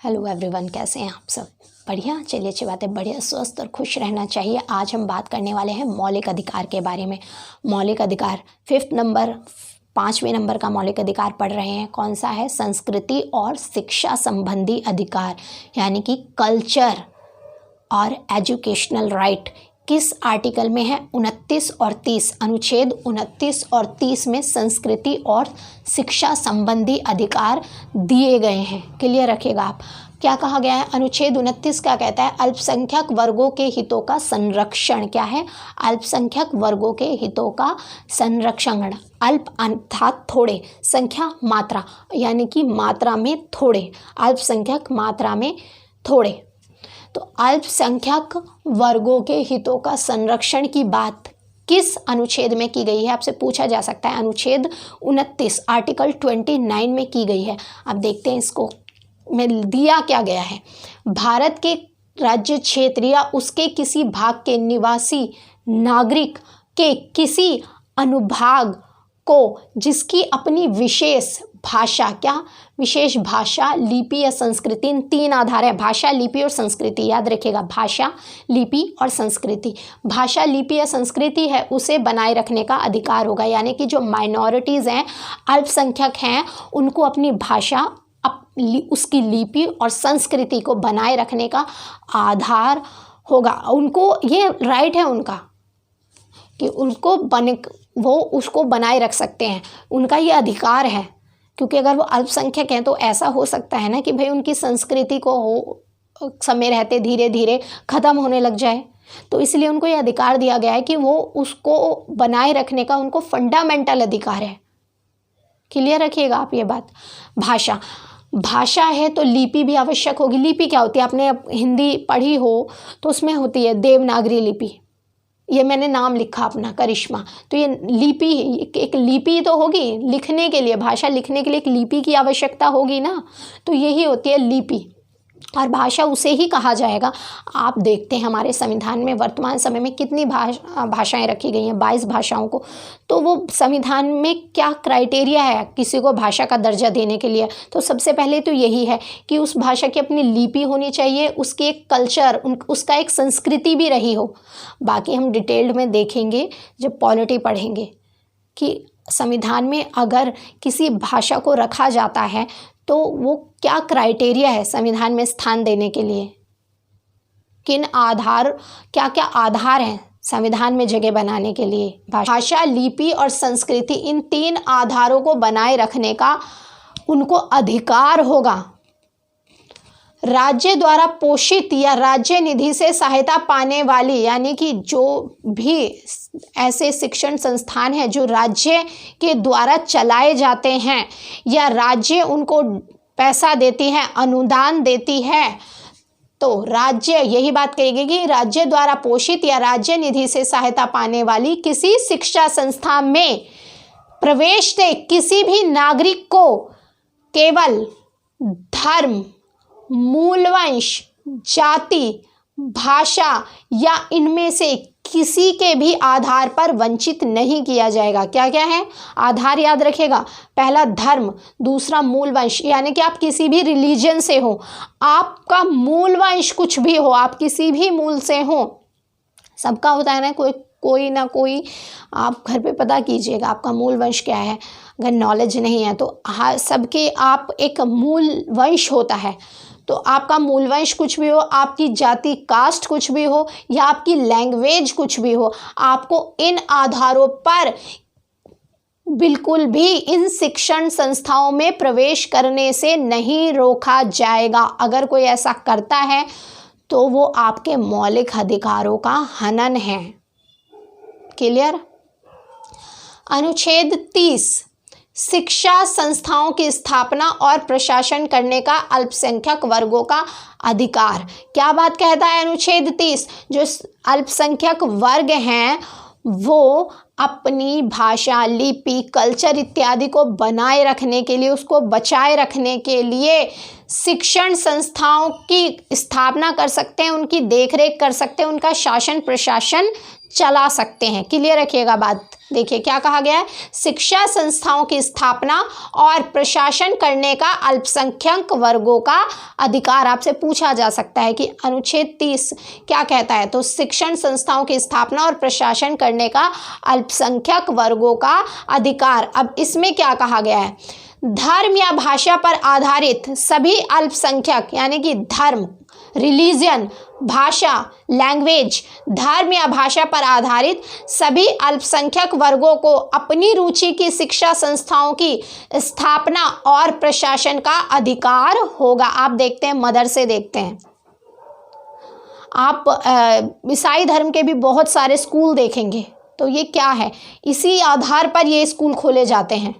Hello everyone, कैसे हैं आप सब? बढ़िया। चलिए, अच्छी बात है। बढ़िया, स्वस्थ और खुश रहना चाहिए। आज हम बात करने वाले हैं मौलिक अधिकार के बारे में। मौलिक अधिकार 5वें नंबर का मौलिक अधिकार पढ़ रहे हैं। कौन सा है? संस्कृति और शिक्षा संबंधी अधिकार, यानी कि कल्चर और एजुकेशनल राइट। किस आर्टिकल में है? 29 और 30। अनुच्छेद 29 और 30 में संस्कृति और शिक्षा संबंधी अधिकार दिए गए हैं। क्लियर रखिएगा आप। क्या कहा गया है? अनुच्छेद 29 क्या कहता है? अल्पसंख्यक वर्गों के हितों का संरक्षण। क्या है? अल्पसंख्यक वर्गों के हितों का संरक्षण। अल्प अर्थात थोड़े, संख्या मात्रा, यानी कि मात्रा में थोड़े, अल्पसंख्यक मात्रा में थोड़े। तो अल्पसंख्यक वर्गों के हितों का संरक्षण की बात किस अनुच्छेद में की गई है? आपसे पूछा जा सकता है। अनुच्छेद 29 आर्टिकल 29 में की गई है। अब देखते हैं इसको में दिया क्या गया है। भारत के राज्य क्षेत्र या उसके किसी भाग के निवासी नागरिक के किसी अनुभाग को जिसकी अपनी विशेष भाषा, क्या विशेष भाषा, लिपि या संस्कृति, इन 3 आधार है। भाषा, लिपि और संस्कृति। याद रखिएगा, भाषा, लिपि और संस्कृति। भाषा, लिपि या संस्कृति है उसे बनाए रखने का अधिकार होगा, यानी कि जो माइनॉरिटीज़ हैं, अल्पसंख्यक हैं, उनको अपनी भाषा, उसकी लिपि और संस्कृति को बनाए रखने का आधार होगा। उनको ये राइट है उनका कि वो उसको बनाए रख सकते हैं। उनका ये अधिकार है, क्योंकि अगर वो अल्पसंख्यक हैं तो ऐसा हो सकता है ना कि भाई उनकी संस्कृति को समय रहते धीरे धीरे ख़त्म होने लग जाए। तो इसलिए उनको ये अधिकार दिया गया है कि वो उसको बनाए रखने का उनको फंडामेंटल अधिकार है। क्लियर रखिएगा आप ये बात। भाषा है तो लिपि भी आवश्यक होगी। लिपि क्या होती है? आपने हिंदी पढ़ी हो तो उसमें होती है देवनागरी लिपि। ये मैंने नाम लिखा अपना, करिश्मा। तो ये लिपि, एक लिपि तो होगी लिखने के लिए, भाषा लिखने के लिए एक लिपि की आवश्यकता होगी ना। तो यही होती है लिपि, और भाषा उसे ही कहा जाएगा। आप देखते हैं हमारे संविधान में वर्तमान समय में कितनी भाषाएं रखी गई हैं, 22 भाषाओं को। तो वो संविधान में क्या क्राइटेरिया है किसी को भाषा का दर्जा देने के लिए? तो सबसे पहले तो यही है कि उस भाषा की अपनी लिपि होनी चाहिए, उसकी एक कल्चर, उसका एक संस्कृति भी रही हो। बाकी हम डिटेल्ड में देखेंगे जब पॉलिटी पढ़ेंगे कि संविधान में अगर किसी भाषा को रखा जाता है तो वो क्या क्राइटेरिया है संविधान में स्थान देने के लिए, किन आधार, क्या क्या आधार हैं संविधान में जगह बनाने के लिए। भाषा, लिपि और संस्कृति, इन 3 आधारों को बनाए रखने का उनको अधिकार होगा। राज्य द्वारा पोषित या राज्य निधि से सहायता पाने वाली, यानी कि जो भी ऐसे शिक्षण संस्थान हैं जो राज्य के द्वारा चलाए जाते हैं या राज्य उनको पैसा देती है, अनुदान देती है, तो राज्य यही बात कहेगी कि राज्य द्वारा पोषित या राज्य निधि से सहायता पाने वाली किसी शिक्षा संस्था में प्रवेश से किसी भी नागरिक को केवल धर्म, मूलवंश, जाति, भाषा या इनमें से किसी के भी आधार पर वंचित नहीं किया जाएगा। क्या क्या है आधार? याद रखिएगा। पहला धर्म, दूसरा मूलवंश, यानी कि आप किसी भी रिलीजन से हो, आपका मूलवंश कुछ भी हो, आप किसी भी मूल से हो। सबका होता है ना, कोई ना कोई। आप घर पे पता कीजिएगा आपका मूल वंश क्या है, अगर नॉलेज नहीं है तो। सबके आप एक मूल वंश होता है, तो आपका मूल वंश कुछ भी हो, आपकी जाति, कास्ट कुछ भी हो, या आपकी लैंग्वेज कुछ भी हो, आपको इन आधारों पर बिल्कुल भी इन शिक्षण संस्थाओं में प्रवेश करने से नहीं रोका जाएगा। अगर कोई ऐसा करता है तो वो आपके मौलिक अधिकारों का हनन है। क्लियर? अनुच्छेद 30 शिक्षा संस्थाओं की स्थापना और प्रशासन करने का अल्पसंख्यक वर्गों का अधिकार। क्या बात कहता है अनुच्छेद 30? जो अल्पसंख्यक वर्ग हैं वो अपनी भाषा, लिपि, कल्चर इत्यादि को बनाए रखने के लिए, उसको बचाए रखने के लिए शिक्षण संस्थाओं की स्थापना कर सकते हैं, उनकी देखरेख कर सकते हैं, उनका शासन प्रशासन चला सकते हैं। क्लियर रखिएगा बात। देखिए क्या कहा गया है, शिक्षा संस्थाओं की स्थापना और प्रशासन करने का अल्पसंख्यक वर्गों का अधिकार। आपसे पूछा जा सकता है कि अनुच्छेद 30 क्या कहता है, तो शिक्षण संस्थाओं की स्थापना और प्रशासन करने का अल्पसंख्यक वर्गों का अधिकार। अब इसमें क्या कहा गया है, धर्म या भाषा पर आधारित सभी अल्पसंख्यक, यानी कि धर्म, रिलीजन, भाषा, लैंग्वेज, धर्म या भाषा पर आधारित सभी अल्पसंख्यक वर्गों को अपनी रुचि की शिक्षा संस्थाओं की स्थापना और प्रशासन का अधिकार होगा। आप देखते हैं, मदरसे देखते हैं आप, ईसाई धर्म के भी बहुत सारे स्कूल देखेंगे, तो ये क्या है, इसी आधार पर ये स्कूल खोले जाते हैं,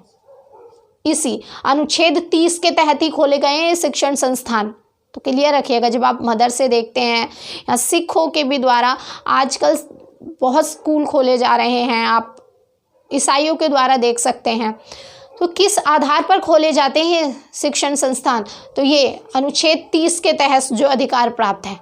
इसी अनुच्छेद 30 के तहत ही खोले गए हैं शिक्षण संस्थान। तो क्लियर रखिएगा, जब आप मदरसे देखते हैं या सिखों के भी द्वारा आजकल बहुत स्कूल खोले जा रहे हैं, आप ईसाइयों के द्वारा देख सकते हैं, तो किस आधार पर खोले जाते हैं शिक्षण संस्थान, तो ये अनुच्छेद 30 के तहत जो अधिकार प्राप्त है।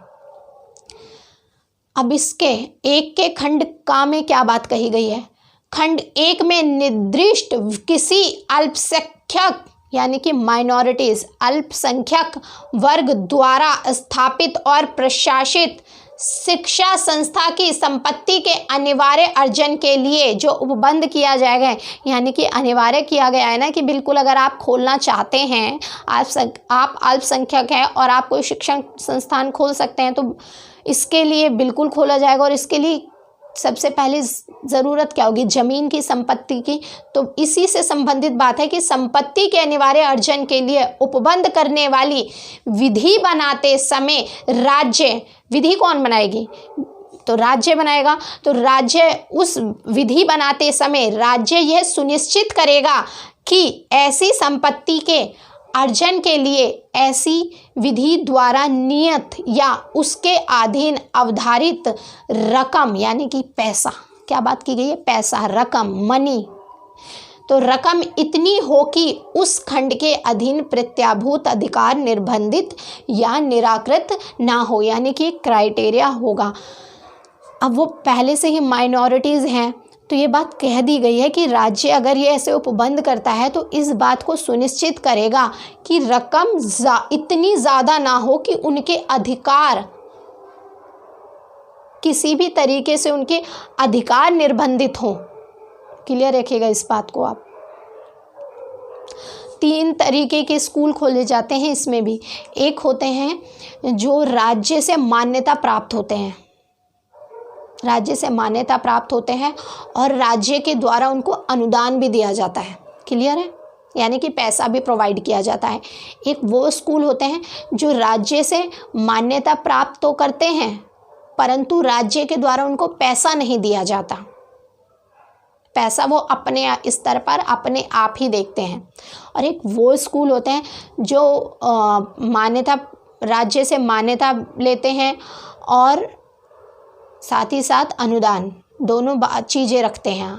अब इसके एक के खंड का में क्या बात कही गई है, खंड 1 में निर्दिष्ट किसी अल्पसंख्यक, यानी कि माइनॉरिटीज, अल्पसंख्यक वर्ग द्वारा स्थापित और प्रशासित शिक्षा संस्था की संपत्ति के अनिवार्य अर्जन के लिए जो उपबंध किया जाएगा, यानी कि अनिवार्य किया गया है ना कि बिल्कुल अगर आप खोलना चाहते हैं, आप अल्पसंख्यक हैं और आप कोई शिक्षण संस्थान खोल सकते हैं, तो इसके लिए बिल्कुल खोला जाएगा। और इसके लिए सबसे पहले ज़रूरत क्या होगी, ज़मीन की, संपत्ति की। तो इसी से संबंधित बात है कि संपत्ति के अनिवार्य अर्जन के लिए उपबंध करने वाली विधि बनाते समय राज्य, विधि कौन बनाएगी, तो राज्य बनाएगा। तो राज्य उस विधि बनाते समय राज्य यह सुनिश्चित करेगा कि ऐसी संपत्ति के अर्जन के लिए ऐसी विधि द्वारा नियत या उसके अधीन अवधारित रकम, यानी कि पैसा, क्या बात की गई है, पैसा, रकम, मनी, तो रकम इतनी हो कि उस खंड के अधीन प्रत्याभूत अधिकार निर्बंधित या निराकृत ना हो, यानी कि क्राइटेरिया होगा। अब वो पहले से ही माइनॉरिटीज़ हैं, तो ये बात कह दी गई है कि राज्य अगर ये ऐसे उपबंध करता है तो इस बात को सुनिश्चित करेगा कि रकम इतनी ज़्यादा ना हो कि उनके अधिकार, किसी भी तरीके से उनके अधिकार निर्बंधित हों। क्लियर रखिएगा इस बात को आप। 3 तरीके के स्कूल खोले जाते हैं इसमें भी। एक होते हैं जो राज्य से मान्यता प्राप्त होते हैं, राज्य से मान्यता प्राप्त होते हैं और राज्य के द्वारा उनको अनुदान भी दिया जाता है। क्लियर है, यानी कि पैसा भी प्रोवाइड किया जाता है। एक वो स्कूल होते हैं जो राज्य से मान्यता प्राप्त तो करते हैं परंतु राज्य के द्वारा उनको पैसा नहीं दिया जाता, पैसा वो अपने स्तर पर अपने आप ही देखते हैं। और एक वो स्कूल होते हैं जो मान्यता, राज्य से मान्यता लेते हैं और साथ ही साथ अनुदान, दोनों चीज़ें रखते हैं।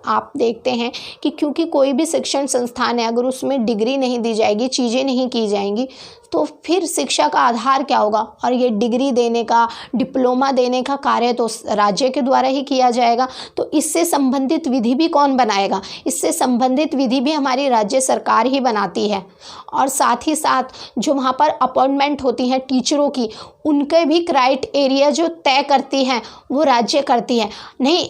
आप देखते हैं कि क्योंकि कोई भी शिक्षण संस्थान है, अगर उसमें डिग्री नहीं दी जाएगी, चीज़ें नहीं की जाएंगी, तो फिर शिक्षा का आधार क्या होगा। और ये डिग्री देने का, डिप्लोमा देने का कार्य तो राज्य के द्वारा ही किया जाएगा। तो इससे संबंधित विधि भी कौन बनाएगा, इससे संबंधित विधि भी हमारी राज्य सरकार ही बनाती है। और साथ ही साथ जो वहाँ पर अपॉइंटमेंट होती हैं टीचरों की, उनके भी क्राइटेरिया जो तय करती हैं वो राज्य करती है। नहीं,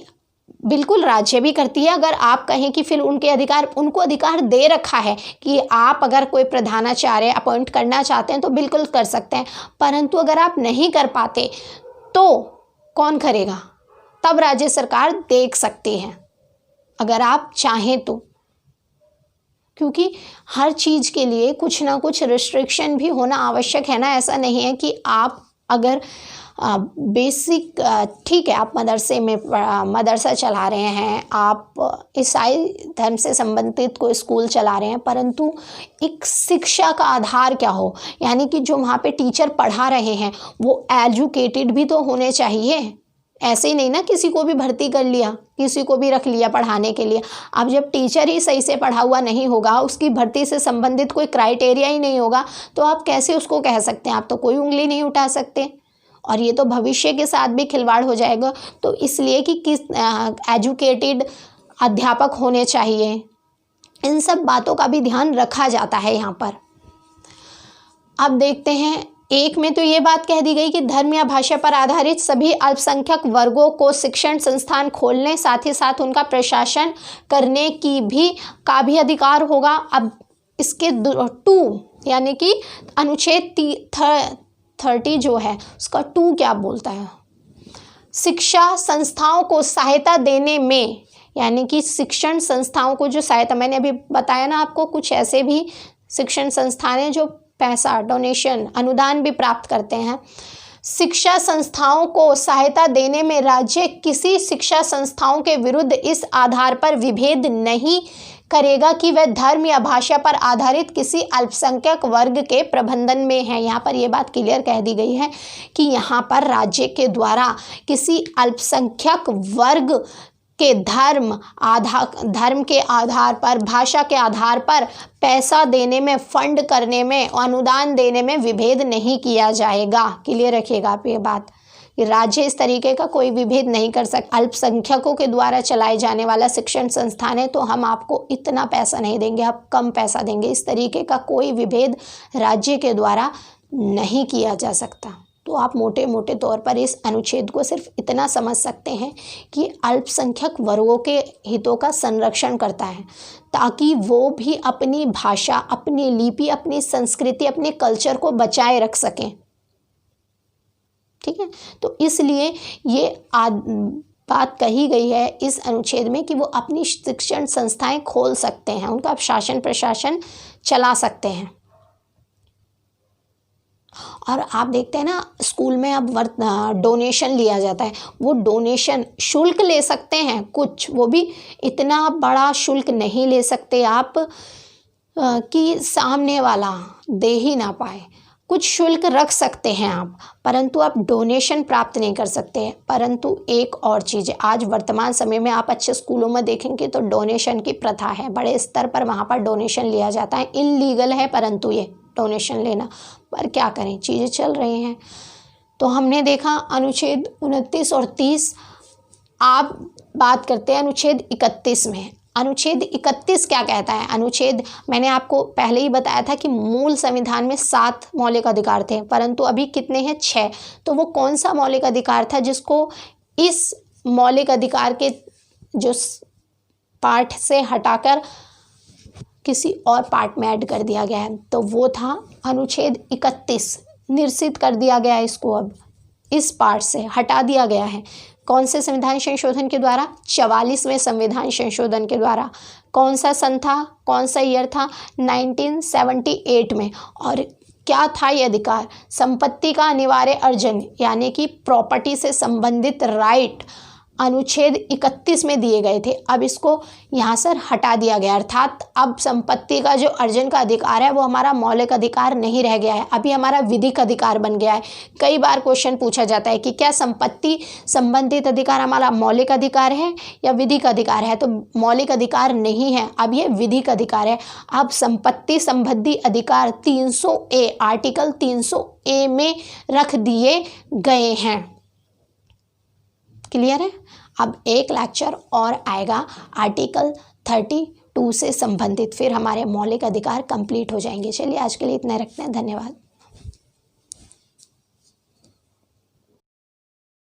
बिल्कुल राज्य भी करती है। अगर आप कहें कि फिर उनके अधिकार, उनको अधिकार दे रखा है कि आप अगर कोई प्रधानाचार्य अपॉइंट करना चाहते हैं तो बिल्कुल कर सकते हैं, परंतु अगर आप नहीं कर पाते तो कौन करेगा, तब राज्य सरकार देख सकती है अगर आप चाहें तो। क्योंकि हर चीज़ के लिए कुछ ना कुछ रिस्ट्रिक्शन भी होना आवश्यक है ना। ऐसा नहीं है कि आप अगर बेसिक, ठीक है, आप मदरसा चला रहे हैं, आप ईसाई धर्म से संबंधित कोई स्कूल चला रहे हैं, परंतु एक शिक्षा का आधार क्या हो, यानी कि जो वहाँ पे टीचर पढ़ा रहे हैं वो एजुकेटेड भी तो होने चाहिए। ऐसे ही नहीं ना किसी को भी भर्ती कर लिया, किसी को भी रख लिया पढ़ाने के लिए। अब जब टीचर ही सही से पढ़ा हुआ नहीं होगा, उसकी भर्ती से संबंधित कोई क्राइटेरिया ही नहीं होगा, तो आप कैसे उसको कह सकते हैं, आप तो कोई उंगली नहीं उठा सकते। और ये तो भविष्य के साथ भी खिलवाड़ हो जाएगा। तो इसलिए कि किस एजुकेटेड अध्यापक होने चाहिए, इन सब बातों का भी ध्यान रखा जाता है यहाँ पर। अब देखते हैं, एक में तो ये बात कह दी गई कि धर्म या भाषा पर आधारित सभी अल्पसंख्यक वर्गों को शिक्षण संस्थान खोलने, साथ ही साथ उनका प्रशासन करने का भी अधिकार होगा। अब इसके 2 यानी कि अनुच्छेद 30 जो है उसका 2 क्या बोलता है, शिक्षा संस्थाओं को सहायता देने में, यानी कि शिक्षण संस्थाओं को जो सहायता, मैंने अभी बताया ना आपको, कुछ ऐसे भी शिक्षण संस्थान हैं जो पैसा, डोनेशन, अनुदान भी प्राप्त करते हैं। शिक्षा संस्थाओं को सहायता देने में राज्य किसी शिक्षा संस्थाओं के विरुद्ध इस आधार पर विभेद नहीं करेगा कि वह धर्म या भाषा पर आधारित किसी अल्पसंख्यक वर्ग के प्रबंधन में है। यहाँ पर यह बात क्लियर कह दी गई है कि यहाँ पर राज्य के द्वारा किसी अल्पसंख्यक वर्ग के धर्म के आधार पर, भाषा के आधार पर पैसा देने में, फंड करने में, अनुदान देने में विभेद नहीं किया जाएगा। क्लियर रखिएगा आप ये बात कि राज्य इस तरीके का कोई विभेद नहीं कर सकता। अल्पसंख्यकों के द्वारा चलाए जाने वाला शिक्षण संस्थान है तो हम आपको इतना पैसा नहीं देंगे, आप कम पैसा देंगे, इस तरीके का कोई विभेद राज्य के द्वारा नहीं किया जा सकता। तो आप मोटे मोटे तौर पर इस अनुच्छेद को सिर्फ इतना समझ सकते हैं कि अल्पसंख्यक वर्गों के हितों का संरक्षण करता है, ताकि वो भी अपनी भाषा, अपनी लिपि, अपनी संस्कृति, अपने कल्चर को बचाए रख सकें। ठीक है, तो इसलिए ये बात कही गई है इस अनुच्छेद में कि वो अपनी शिक्षण संस्थाएं खोल सकते हैं, उनका शासन प्रशासन चला सकते हैं। और आप देखते हैं ना, स्कूल में अब डोनेशन लिया जाता है, वो डोनेशन शुल्क ले सकते हैं कुछ, वो भी इतना बड़ा शुल्क नहीं ले सकते आप कि सामने वाला दे ही ना पाए। कुछ शुल्क रख सकते हैं आप, परंतु आप डोनेशन प्राप्त नहीं कर सकते हैं। परंतु एक और चीज़ है, आज वर्तमान समय में आप अच्छे स्कूलों में देखेंगे तो डोनेशन की प्रथा है, बड़े स्तर पर वहाँ पर डोनेशन लिया जाता है। इनलीगल है परंतु ये डोनेशन लेना, पर क्या करें, चीज़ें चल रही हैं। तो हमने देखा अनुच्छेद 29 और 30। आप बात करते हैं अनुच्छेद 31 में। अनुच्छेद 31 क्या कहता है? अनुच्छेद, मैंने आपको पहले ही बताया था कि मूल संविधान में 7 मौलिक अधिकार थे, परंतु अभी कितने हैं? 6। तो वो कौन सा मौलिक अधिकार था जिसको इस मौलिक अधिकार के जो पार्ट से हटाकर किसी और पार्ट में ऐड कर दिया गया है? तो वो था अनुच्छेद 31। निरसित कर दिया गया है इसको, अब इस पार्ट से हटा दिया गया है। कौन से संविधान संशोधन के द्वारा? 44वें संविधान संशोधन के द्वारा। कौन सा सन था, कौन सा ईयर था? 1978 में। और क्या था ये अधिकार? संपत्ति का अनिवार्य अर्जन, यानी कि प्रॉपर्टी से संबंधित राइट अनुच्छेद 31 में दिए गए थे। अब इसको यहाँ से हटा दिया गया, अर्थात अब संपत्ति का जो अर्जन का अधिकार है वो हमारा मौलिक अधिकार नहीं रह गया है, अभी हमारा विधिक अधिकार बन गया है। कई बार क्वेश्चन पूछा जाता है कि क्या संपत्ति संबंधित अधिकार हमारा मौलिक अधिकार है या विधिक अधिकार है? तो मौलिक अधिकार नहीं है, अब ये विधिक अधिकार है। अब संपत्ति संबंधी अधिकार 300A, आर्टिकल 300A में रख दिए गए हैं। क्लियर है? अब एक लेक्चर और आएगा आर्टिकल 32 से संबंधित, फिर हमारे मौलिक अधिकार कंप्लीट हो जाएंगे। चलिए आज के लिए इतना रखते हैं, धन्यवाद।